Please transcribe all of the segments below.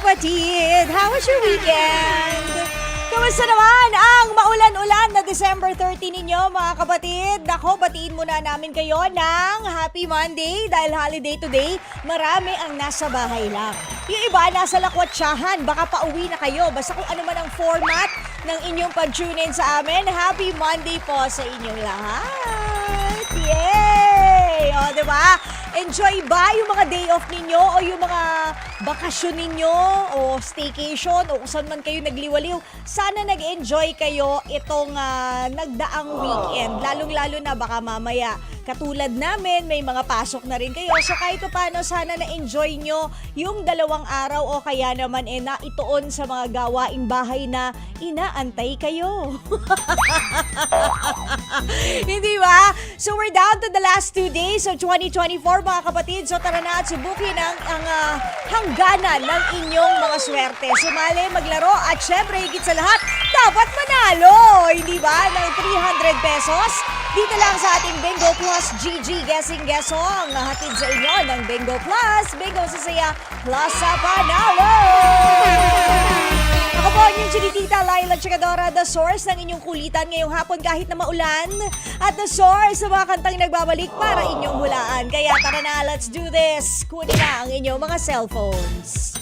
kapatid? How was your weekend? Kamusta naman ang maulan-ulan na December 30 ninyo mga kapatid? Nako, batiin muna namin kayo ng Happy Monday dahil holiday today. Marami ang nasa bahay lang. Yung iba nasa lakwatsahan, baka pauwi na kayo. Basta kung ano man ang format ng inyong pag-tune in sa amin, Happy Monday po sa inyong lahat. Yay! O, diba? Enjoy ba yung mga day off ninyo o yung mga bakasyon ninyo o staycation o kung saan man kayo nagliwaliw? Sana nag-enjoy kayo itong nagdaang weekend. Lalong-lalo na baka mamaya. Katulad namin, may mga pasok na rin kayo. So kahit paano, sana na-enjoy nyo yung 2 araw o kaya naman naituon sa mga gawaing bahay na inaantay kayo. Hindi ba? So we're down to the last 2 days of 2024 mga kapatid. So tara na at subukin ang hangganan ng inyong mga swerte. Sumali, maglaro at syempre higit sa lahat, dapat manalo. Hindi ba? Ng 300 pesos. Dito lang sa ating Bingo Plus GG Guessing Guess Song. Hatid sa inyo ng Bingo Plus. Bingo sa saya plus sa panalo. Ako po yung Chinitita Laila Chikadora, the source ng inyong kulitan ngayong hapon kahit na maulan. At the source sa mga kantang nagbabalik para inyong hulaan. Kaya tara na, let's do this. Kunin na ang inyong mga cellphones.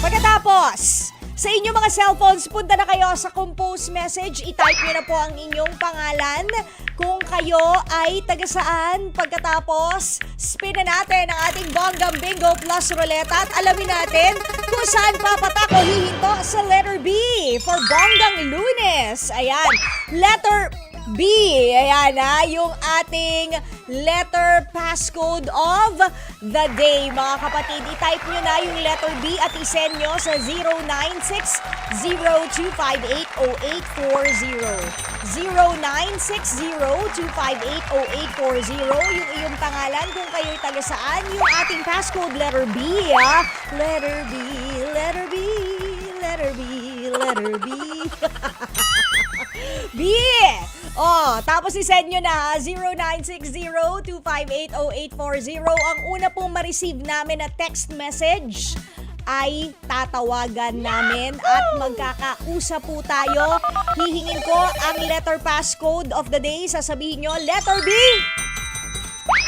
Pagkatapos, sa inyong mga cellphones, punta na kayo sa compose message. I-type nyo na po ang inyong pangalan. Kung kayo ay taga saan. Pagkatapos, spin na natin ang ating Bonggang Bingo Plus Ruleta at alamin natin kung saan papatak o hihinto sa letter B for Bonggang Lunes. Ayan, letter B. Ayan yung ating letter passcode of the day. Mga kapatid, i-type nyo na yung letter B at isend nyo sa 0960-258-0840. 0960-258-0840 yung iyong pangalan kung kayo'y taga saan. Yung ating passcode letter B. Letter B, letter B, letter B, letter B. B! Tapos isend nyo na 0960-258-0840. Ang una pong ma-receive namin na text message ay tatawagan namin at magkakausap po tayo. Hihingin ko ang letter passcode of the day. Sasabihin nyo, letter B!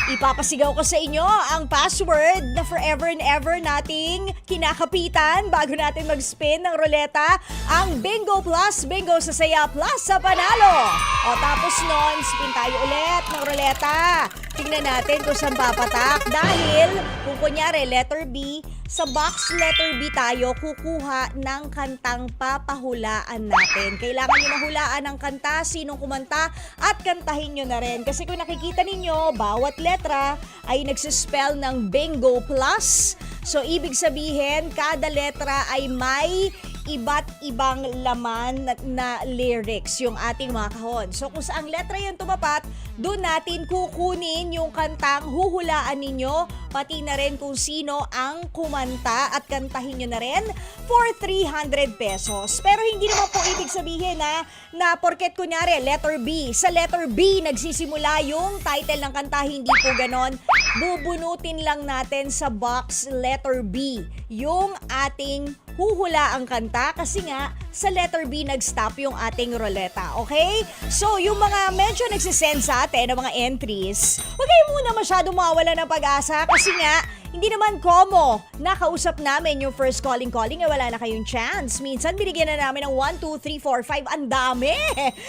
Ipapasigaw ko sa inyo ang password na forever and ever nating kinakapitan bago natin mag-spin ng ruleta, ang Bingo Plus, Bingo sa Saya Plus sa Panalo. Tapos nun, spin tayo ulit ng ruleta. Tingnan natin kung saan papatak dahil kung kunyari letter B, sa box letter B tayo kukuha ng kantang papahulaan natin. Kailangan nyo mahulaan ang kanta, sinong kumanta at kantahin nyo na rin. Kasi kung nakikita ninyo, bawat letra ay nagsispell ng Bingo Plus. So ibig sabihin, kada letra ay may iba't ibang laman na lyrics yung ating mga kahon. So kung saang letra yan tumapat, doon natin kukunin yung kantang huhulaan ninyo, pati na rin kung sino ang kumanta at kantahin nyo na rin for 300 pesos. Pero hindi naman po ibig sabihin na porket kunyari letter B, sa letter B nagsisimula yung title ng kanta, hindi po ganon. Bubunutin lang natin sa box letter B yung ating huhula ang kanta kasi nga sa letter B nag-stop yung ating ruleta, okay? So, yung mga medyo nagsisend sa atin ng mga entries, huwag kayo muna masyadong mawawala ng pag-asa kasi nga, hindi naman komo nakausap namin yung first calling, wala na kayong chance. Minsan, binigyan na namin ng 1, 2, 3, 4, 5. Ang dami!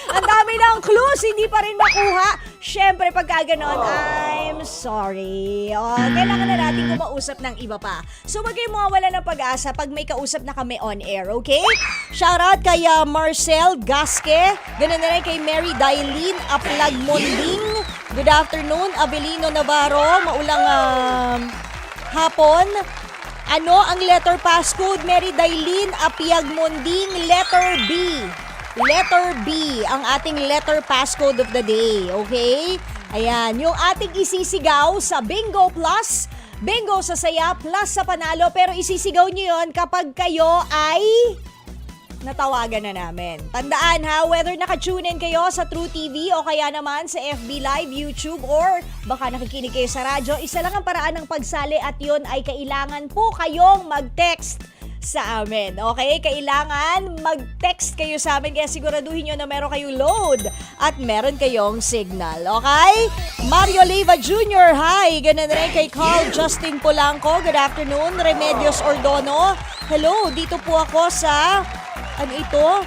Ang dami ng clues, hindi pa rin makuha. Syempre, pagka ganon, I'm sorry. Kailangan na natin kumausap ng iba pa. So, huwag kayong mawawala ng pag-asa pag may kausap na kami on air, okay? Shoutout kay Marcel Gasque. Ganun na rin kay Mary Dailin Aplagmonding. Good afternoon, Abelino Navarro. Maulang hapon. Ano ang letter passcode? Mary Dailin Apiagmonding, letter B. Letter B ang ating letter passcode of the day, okay? Ayan, yung ating isisigaw sa Bingo Plus, Bingo sa Saya Plus sa Panalo, pero isisigaw nyo yun kapag kayo ay natawagan na namin. Tandaan ha, whether naka-tune in kayo sa True TV o kaya naman sa FB Live, YouTube, or baka nakikinig kayo sa radyo, isa lang ang paraan ng pagsali at yun ay kailangan po kayong mag-text sa amin. Okay? Kailangan mag-text kayo sa amin kaya siguraduhin nyo na meron kayong load at meron kayong signal. Okay? Mario Leyva Jr., hi! Ganun rin kay Carl Justin Polanco. Good afternoon. Remedios Ordono. Hello, dito po ako sa, ano ito?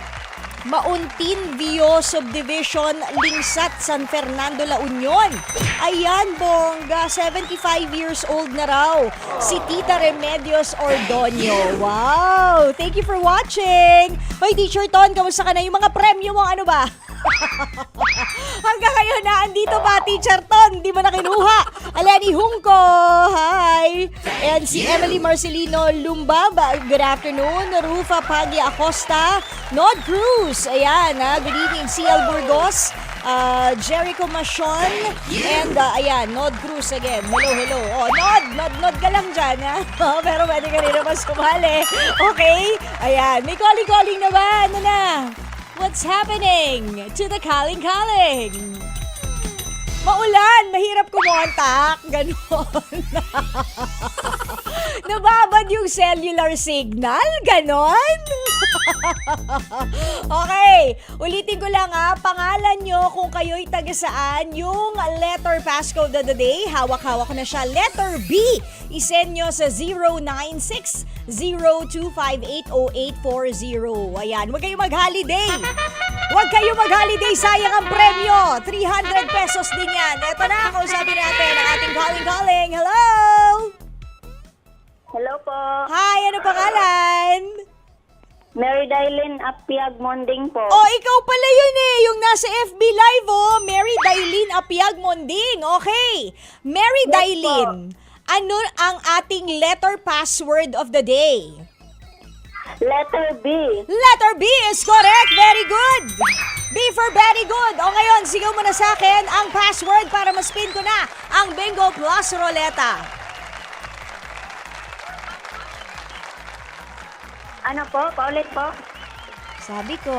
Mauntin Vio Subdivision, Lingsat, San Fernando, La Union. Ayan, bongga, 75 years old na raw. Si Tita Remedios Ordonio. Wow! Thank you for watching. Hoy, Teacher Ton, kamusta ka na? Yung mga premyo mo, ano ba? Hanggang ngayon na, andito ba, Teacher Ton? Di mo na kinuha. Aleni Hungko, hi. And si Emily Marcelino Lumbab, good afternoon. Rufa Paglia Acosta, Nod Cruz, ayan, good evening. CL Burgos, Jericho Machon, and ayan, Nod Cruz again. Hello. Oh, Nod ka lang dyan, ha? Pero pwede ka rin naman sumali. Okay? Ayan, may calling na ba? Ano na? What's happening to the calling? Maulan, mahirap kumontak, ganon. Nababad yung cellular signal, ganon. Okay, ulitin ko lang pangalan nyo kung kayo'y taga saan, yung letter passcode of the day, hawak-hawak ko na siya, letter B, isend nyo sa 096-0258-0840. Ayan, huwag kayong mag-holiday. Huwag kayong mag-holiday, sayang ang premyo. 300 pesos din yan. Eto na, kausapin natin ang ating calling. Hello! Hello po. Hi, ano pangalan? Mary Dailin Apiag Monding po. Oh, ikaw pala yun yung nasa FB Live, Mary Dailin Apiag Monding. Okay. Mary Yes, Dailin, ano ang ating letter password of the day? Letter B. Letter B is correct. Very good. B for very good. O ngayon, sigaw mo na sa akin ang password para ma-spin ko na ang Bingo Plus Roleta. Ano po? Paulit po. Sabi ko,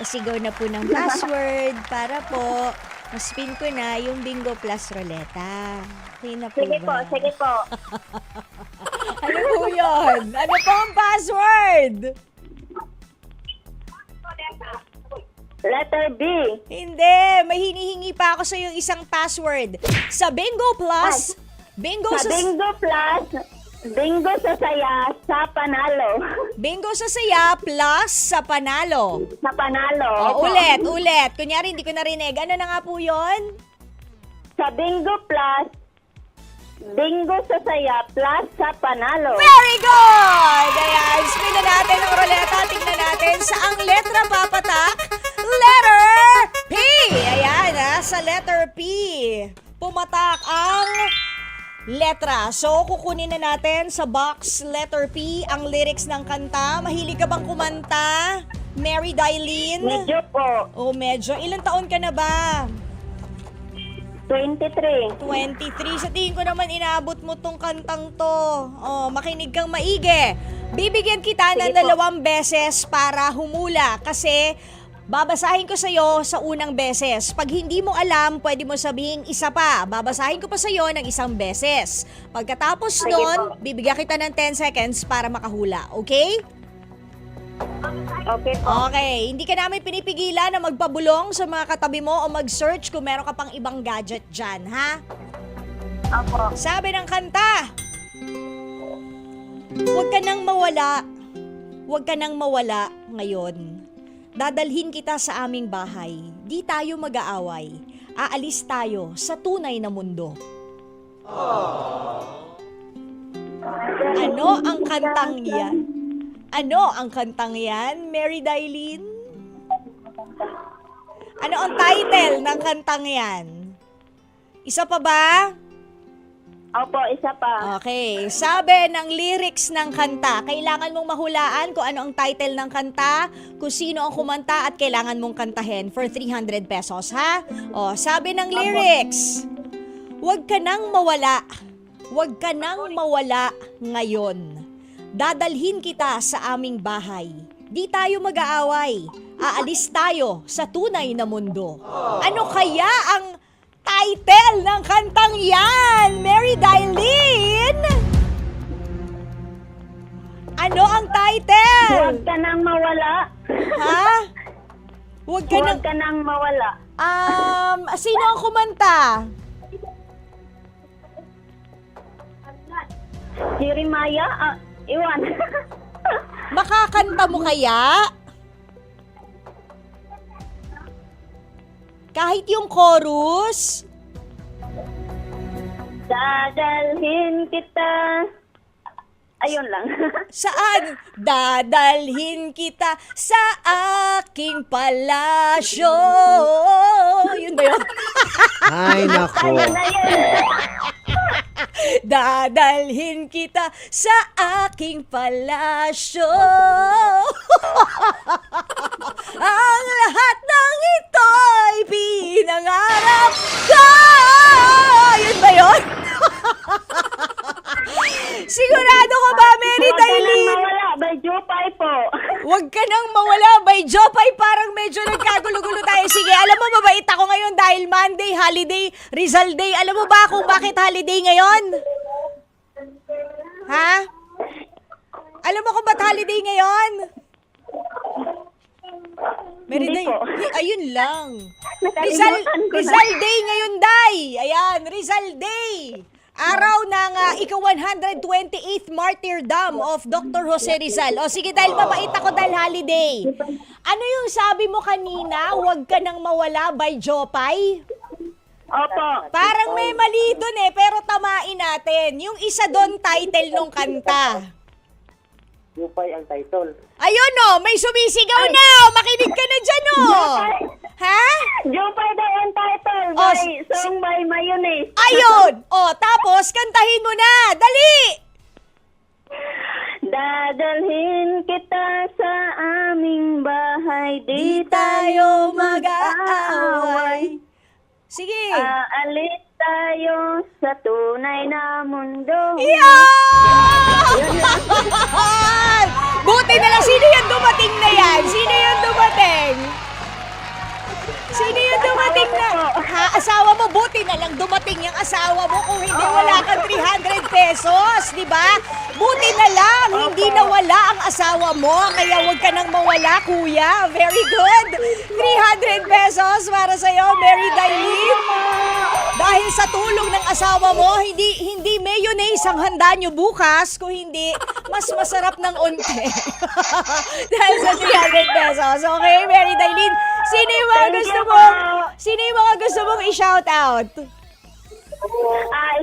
pasigaw na po ng password para po ma-spin ko na yung Bingo Plus Roleta. Okay na po Sige po, ba? sige po. Ano po yun? Ano po ang password? Letter B. Hindi, may hinihingi pa ako sa yung isang password. Sa Bingo Plus, Bingo Sa sa Bingo Plus, Bingo sa saya, sa panalo. Bingo sa saya plus sa panalo. Sa panalo. O, Opo. ulit. Kunyari, hindi ko narinig. Ano na nga po yun? Sa Bingo Plus, Bingo sa saya, plus sa panalo. Very good! Ayan, spin na natin ang roleta. Tingnan natin saang letra papatak. Letter P! Ayan, sa letter P. Pumatak ang letra. So, kukunin na natin sa box letter P ang lyrics ng kanta. Mahilig ka bang kumanta? Mary Dailin? Medyo po. Oh, medyo. Ilang taon ka na ba? 23. 23. Sa tingin ko naman inaabot mo tong kantang to. Oh, makinig kang maigi. Bibigyan kita ng Sige po. 2 beses para humula kasi babasahin ko sa'yo sa unang beses. Pag hindi mo alam, pwede mo sabihin isa pa. Babasahin ko pa sa'yo ng 1 beses. Pagkatapos Sige nun, po. bibigyan kita ng 10 seconds para makahula. Okay? Okay po. Okay. Hindi ka namin pinipigilan na magpabulong sa mga katabi mo o mag-search kung meron ka pang ibang gadget dyan, ha? Opo. Sabi ng kanta, huwag ka nang mawala. Huwag ka nang mawala ngayon. Dadalhin kita sa aming bahay. Di tayo mag-aaway. Aalis tayo sa tunay na mundo. Ano ang kantang yan? Ano ang kantang yan, Mary Dailin? Ano ang title ng kantang yan? Isa pa ba? Opo, isa pa. Okay. Sabi ng lyrics ng kanta, kailangan mong mahulaan kung ano ang title ng kanta, kung sino ang kumanta at kailangan mong kantahin for 300 pesos, ha? O, sabi ng lyrics, huwag ka nang mawala. Huwag ka nang mawala ngayon. Dadalhin kita sa aming bahay. Di tayo mag-aaway. Aalis tayo sa tunay na mundo. Ano kaya ang title ng kantang yan, Mary Dailin? Ano kang title. Huwag ka nang mawala. Ha? Huwag ka Huwag nang... ka nang mawala. Sino ang kumanta? Jeremiah? Iwan. Makakanta mo kaya? Kahit yung chorus? Dadalhin kita. Ayun lang. Saan? Dadalhin kita sa aking palasyo. Yun ba yun? Ay, nako. Ayun na yun. Dadalhin kita sa aking palasyo. Ang lahat ng ito'y pinangarap ko. Yun ba yun? Sigurado ka ba, Mary Huwag ka nang Dailin? mawala. By Jupay po. Huwag ka nang mawala. By Jopay, parang medyo nagkagulo-gulo tayo. Sige, alam mo, mabait ako ngayon dahil Monday, holiday, Rizal Day. Alam mo ba kung bakit holiday ngayon? Ha? Alam mo kung ba't holiday ngayon? Mary Hindi Day, po. ayun lang. Nakalimutan ko na. Rizal Day ngayon, Day. Ayan, Rizal Day. Araw ng ika-128th martyrdom of Dr. Jose Rizal. O sige, dahil mabait ako dahil holiday. Ano yung sabi mo kanina? Huwag ka nang mawala by Jopay? Opo. Parang may mali dun pero tamain natin. Yung isa doon title nung kanta. Jupay ang title. Ayun may sumisigaw na. Makinig ka na dyan Ha? Jupay daw ang title. Oh, By song by Mayonnaise. Ayun. Tapos kantahin mo na. Dali. Dadalhin kita sa aming bahay. Di tayo mag-aaway. Sige. Aalis tayo sa tunay na mundo. Yan! Buti na lang. Sino yung dumating na yan? Sino yung dumating? Sino yung dumating na? Ha? Asawa mo? Buti na lang dumating yung asawa mo. Kung hindi, wala kang 300 pesos. Di ba? Buti na lang. Hindi nawala ang asawa mo. Kaya huwag ka nang mawala, kuya. Very good. 300 pesos para sa'yo, Mary Dailin. Dahil sa tulong ng asawa mo, hindi mayonnaise ang handa nyo bukas, kung hindi, mas masarap ng onte. Dahil sa 300 pesos. Okay, Mary Dailin, sino yung mga gusto mong i-shout out?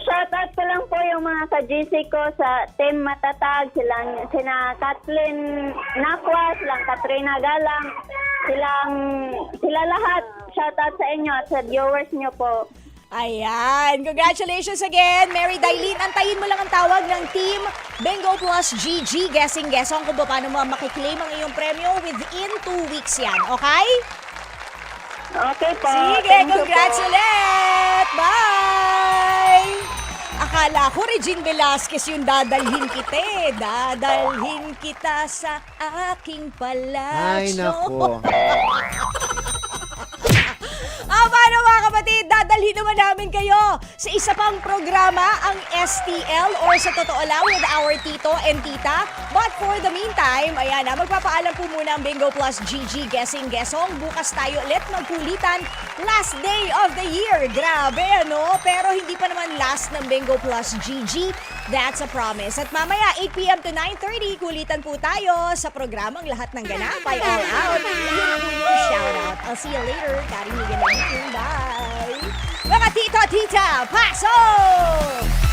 Shoutout ko lang po yung mga ka-GC ko sa Team Matatag, sina Kathleen Nakwa, silang Katrina Galang, sila lahat. Shoutout sa inyo at sa viewers nyo po. Ayan. Congratulations again, Mary Dailin. Antayin mo lang ang tawag ng Team Bingo Plus GG. Guessing-guessong kung paano mo makiklaim ang iyong premyo within 2 weeks yan. Okay? Okay po. Sige, Thank you congrats po. ulit! Bye! Akala ko Regine Velasquez yung dadalhin kita Dadalhin kita sa aking palasyo. Ay, nako. Paano mga kapatid, dadalhin naman namin kayo sa isa pang programa, ang STL or sa totoo lang with our tito and tita. But for the meantime, ayan magpapaalam po muna ang Bingo Plus GG Guessing Guessong. Bukas tayo ulit magkulitan. Last day of the year. Grabe, Pero hindi pa naman last ng Bingo Plus GG. That's a promise. At mamaya, 8 p.m. to 9:30, kulitan po tayo sa programang Lahat ng Ganap ay All Out. Yun po yung shoutout. I'll see you later. Karinig na. Bye! Mga tito, tita, pasok!